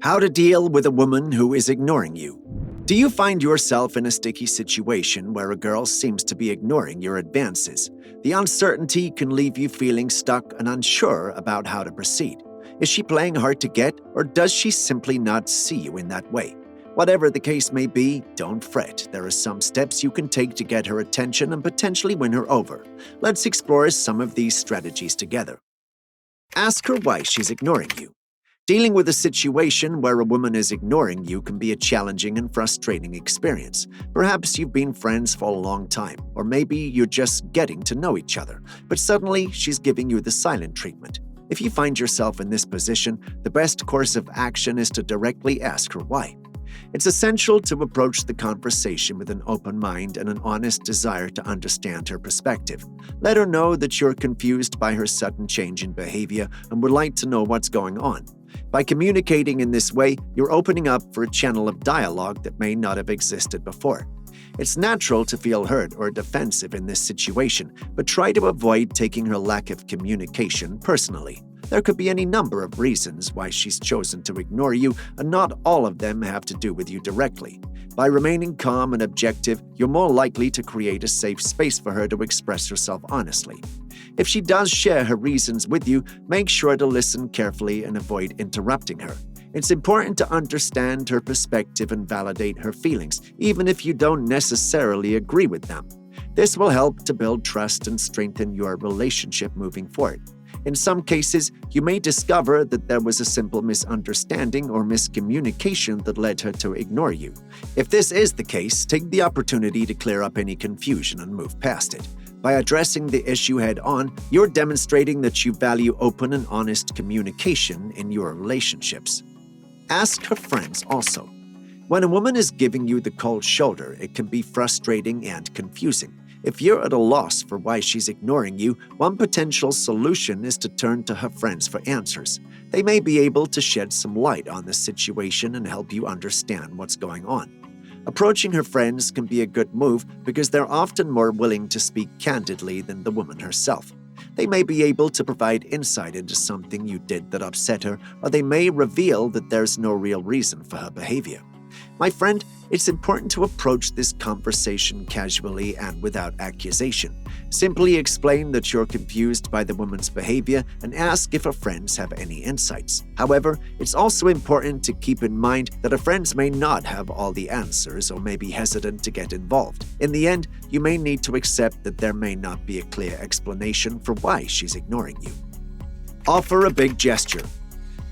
How to deal with a woman who is ignoring you. Do you find yourself in a sticky situation where a girl seems to be ignoring your advances? The uncertainty can leave you feeling stuck and unsure about how to proceed. Is she playing hard to get, or does she simply not see you in that way? Whatever the case may be, don't fret. There are some steps you can take to get her attention and potentially win her over. Let's explore some of these strategies together. Ask her why she's ignoring you. Dealing with a situation where a woman is ignoring you can be a challenging and frustrating experience. Perhaps you've been friends for a long time, or maybe you're just getting to know each other, but suddenly she's giving you the silent treatment. If you find yourself in this position, the best course of action is to directly ask her why. It's essential to approach the conversation with an open mind and an honest desire to understand her perspective. Let her know that you're confused by her sudden change in behavior and would like to know what's going on. By communicating in this way, you're opening up for a channel of dialogue that may not have existed before. It's natural to feel hurt or defensive in this situation, but try to avoid taking her lack of communication personally. There could be any number of reasons why she's chosen to ignore you, and not all of them have to do with you directly. By remaining calm and objective, you're more likely to create a safe space for her to express herself honestly. If she does share her reasons with you, make sure to listen carefully and avoid interrupting her. It's important to understand her perspective and validate her feelings, even if you don't necessarily agree with them. This will help to build trust and strengthen your relationship moving forward. In some cases, you may discover that there was a simple misunderstanding or miscommunication that led her to ignore you. If this is the case, take the opportunity to clear up any confusion and move past it. By addressing the issue head-on, you're demonstrating that you value open and honest communication in your relationships. Ask her friends also. When a woman is giving you the cold shoulder, it can be frustrating and confusing. If you're at a loss for why she's ignoring you, one potential solution is to turn to her friends for answers. They may be able to shed some light on the situation and help you understand what's going on. Approaching her friends can be a good move because they're often more willing to speak candidly than the woman herself. They may be able to provide insight into something you did that upset her, or they may reveal that there's no real reason for her behavior. My friend, it's important to approach this conversation casually and without accusation. Simply explain that you're confused by the woman's behavior and ask if her friends have any insights. However, it's also important to keep in mind that her friends may not have all the answers or may be hesitant to get involved. In the end, you may need to accept that there may not be a clear explanation for why she's ignoring you. Offer a big gesture.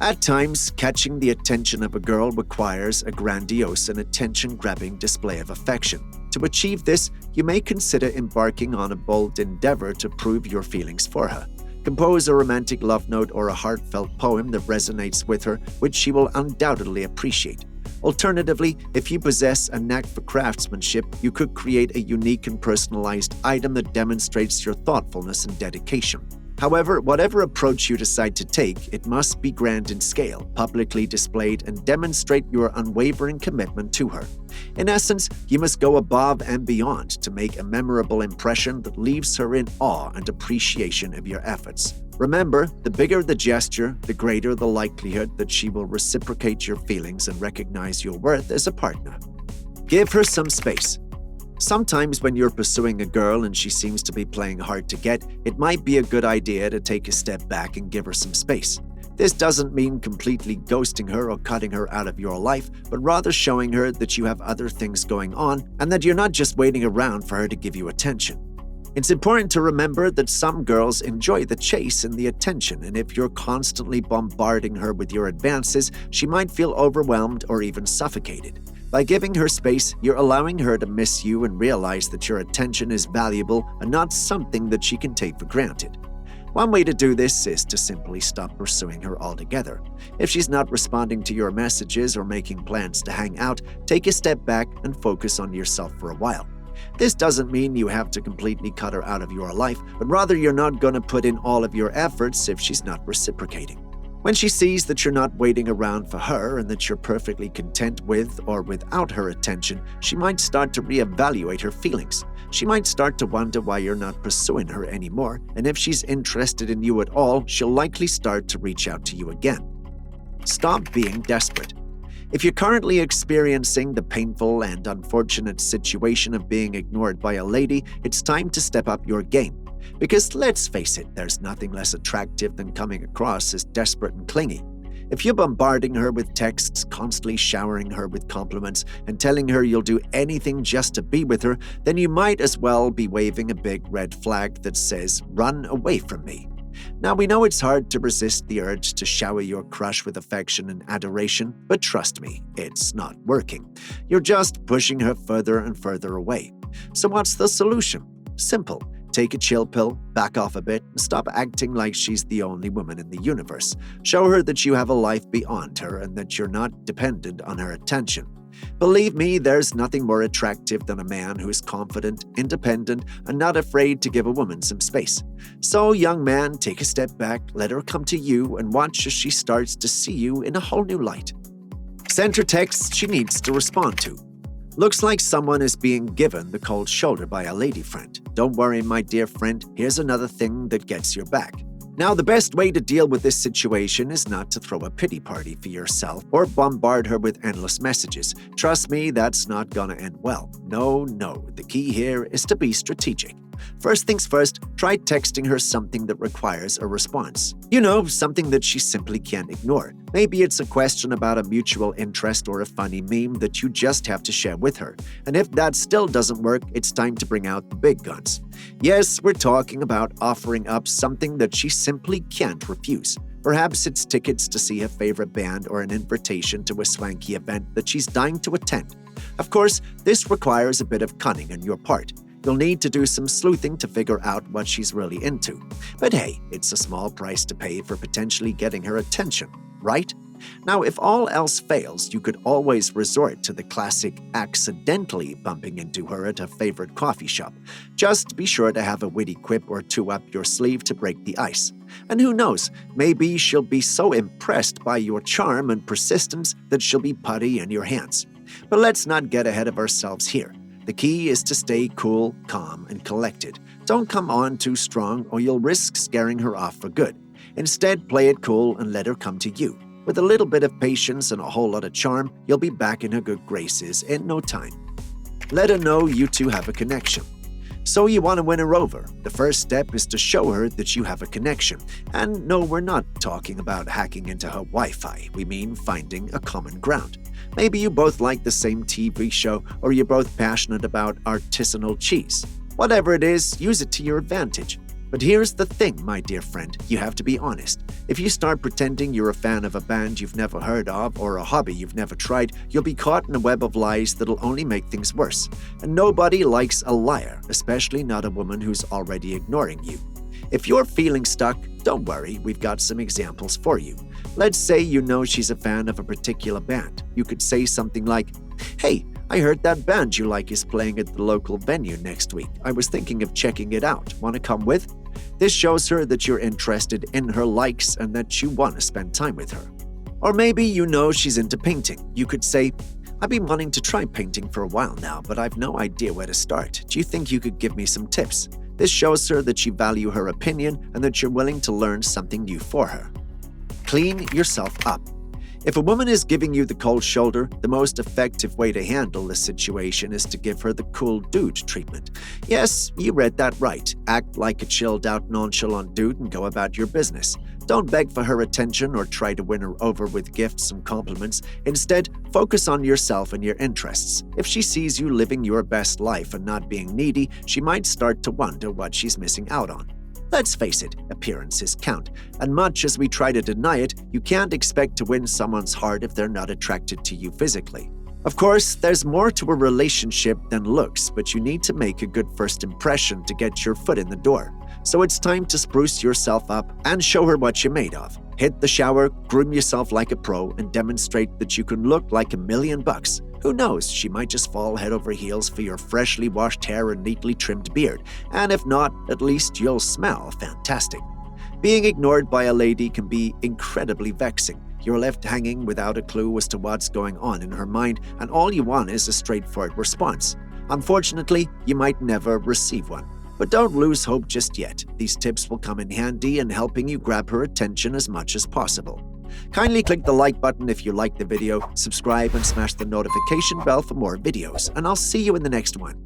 At times, catching the attention of a girl requires a grandiose and attention-grabbing display of affection. To achieve this, you may consider embarking on a bold endeavor to prove your feelings for her. Compose a romantic love note or a heartfelt poem that resonates with her, which she will undoubtedly appreciate. Alternatively, if you possess a knack for craftsmanship, you could create a unique and personalized item that demonstrates your thoughtfulness and dedication. However, whatever approach you decide to take, it must be grand in scale, publicly displayed, and demonstrate your unwavering commitment to her. In essence, you must go above and beyond to make a memorable impression that leaves her in awe and appreciation of your efforts. Remember, the bigger the gesture, the greater the likelihood that she will reciprocate your feelings and recognize your worth as a partner. Give her some space. Sometimes when you're pursuing a girl and she seems to be playing hard to get, it might be a good idea to take a step back and give her some space. This doesn't mean completely ghosting her or cutting her out of your life, but rather showing her that you have other things going on and that you're not just waiting around for her to give you attention. It's important to remember that some girls enjoy the chase and the attention, and if you're constantly bombarding her with your advances, she might feel overwhelmed or even suffocated. By giving her space, you're allowing her to miss you and realize that your attention is valuable and not something that she can take for granted. One way to do this is to simply stop pursuing her altogether. If she's not responding to your messages or making plans to hang out, take a step back and focus on yourself for a while. This doesn't mean you have to completely cut her out of your life, but rather you're not going to put in all of your efforts if she's not reciprocating. When she sees that you're not waiting around for her and that you're perfectly content with or without her attention, she might start to reevaluate her feelings. She might start to wonder why you're not pursuing her anymore, and if she's interested in you at all, she'll likely start to reach out to you again. Stop being desperate. If you're currently experiencing the painful and unfortunate situation of being ignored by a lady, it's time to step up your game. Because let's face it, there's nothing less attractive than coming across as desperate and clingy. If you're bombarding her with texts, constantly showering her with compliments, and telling her you'll do anything just to be with her, then you might as well be waving a big red flag that says, "Run away from me." Now, we know it's hard to resist the urge to shower your crush with affection and adoration, but trust me, it's not working. You're just pushing her further and further away. So what's the solution? Simple. Take a chill pill, back off a bit, and stop acting like she's the only woman in the universe. Show her that you have a life beyond her and that you're not dependent on her attention. Believe me, there's nothing more attractive than a man who is confident, independent, and not afraid to give a woman some space. So, young man, take a step back, let her come to you, and watch as she starts to see you in a whole new light. Send her texts she needs to respond to. Looks like someone is being given the cold shoulder by a lady friend. Don't worry, my dear friend, here's another thing that gets your back. Now, the best way to deal with this situation is not to throw a pity party for yourself or bombard her with endless messages. Trust me, that's not gonna end well. No, the key here is to be strategic. First things first, try texting her something that requires a response. Something that she simply can't ignore. Maybe it's a question about a mutual interest or a funny meme that you just have to share with her. And if that still doesn't work, it's time to bring out the big guns. Yes, we're talking about offering up something that she simply can't refuse. Perhaps it's tickets to see her favorite band or an invitation to a swanky event that she's dying to attend. Of course, this requires a bit of cunning on your part. You'll need to do some sleuthing to figure out what she's really into. But hey, it's a small price to pay for potentially getting her attention, right? Now, if all else fails, you could always resort to the classic accidentally bumping into her at her favorite coffee shop. Just be sure to have a witty quip or two up your sleeve to break the ice. And who knows, maybe she'll be so impressed by your charm and persistence that she'll be putty in your hands. But let's not get ahead of ourselves here. The key is to stay cool, calm, and collected. Don't come on too strong or you'll risk scaring her off for good. Instead, play it cool and let her come to you. With a little bit of patience and a whole lot of charm, you'll be back in her good graces in no time. Let her know you two have a connection. So you want to win her over. The first step is to show her that you have a connection. And no, we're not talking about hacking into her Wi-Fi. We mean finding a common ground. Maybe you both like the same TV show or you're both passionate about artisanal cheese. Whatever it is, use it to your advantage. But here's the thing, my dear friend, you have to be honest. If you start pretending you're a fan of a band you've never heard of or a hobby you've never tried, you'll be caught in a web of lies that'll only make things worse. And nobody likes a liar, especially not a woman who's already ignoring you. If you're feeling stuck, don't worry, we've got some examples for you. Let's say you know she's a fan of a particular band. You could say something like, "Hey, I heard that band you like is playing at the local venue next week. I was thinking of checking it out. Want to come with?" This shows her that you're interested in her likes and that you want to spend time with her. Or maybe you know she's into painting. You could say, "I've been wanting to try painting for a while now, but I've no idea where to start. Do you think you could give me some tips?" This shows her that you value her opinion and that you're willing to learn something new for her. Clean yourself up. If a woman is giving you the cold shoulder, the most effective way to handle the situation is to give her the cool dude treatment. Yes, you read that right. Act like a chilled-out, nonchalant dude and go about your business. Don't beg for her attention or try to win her over with gifts and compliments. Instead, focus on yourself and your interests. If she sees you living your best life and not being needy, she might start to wonder what she's missing out on. Let's face it, appearances count, and much as we try to deny it, you can't expect to win someone's heart if they're not attracted to you physically. Of course, there's more to a relationship than looks, but you need to make a good first impression to get your foot in the door. So it's time to spruce yourself up and show her what you're made of. Hit the shower, groom yourself like a pro, and demonstrate that you can look like $1,000,000. Who knows, she might just fall head over heels for your freshly washed hair and neatly trimmed beard. And if not, at least you'll smell fantastic. Being ignored by a lady can be incredibly vexing. You're left hanging without a clue as to what's going on in her mind, and all you want is a straightforward response. Unfortunately, you might never receive one. But don't lose hope just yet. These tips will come in handy in helping you grab her attention as much as possible. Kindly click the like button if you liked the video, subscribe and smash the notification bell for more videos, and I'll see you in the next one.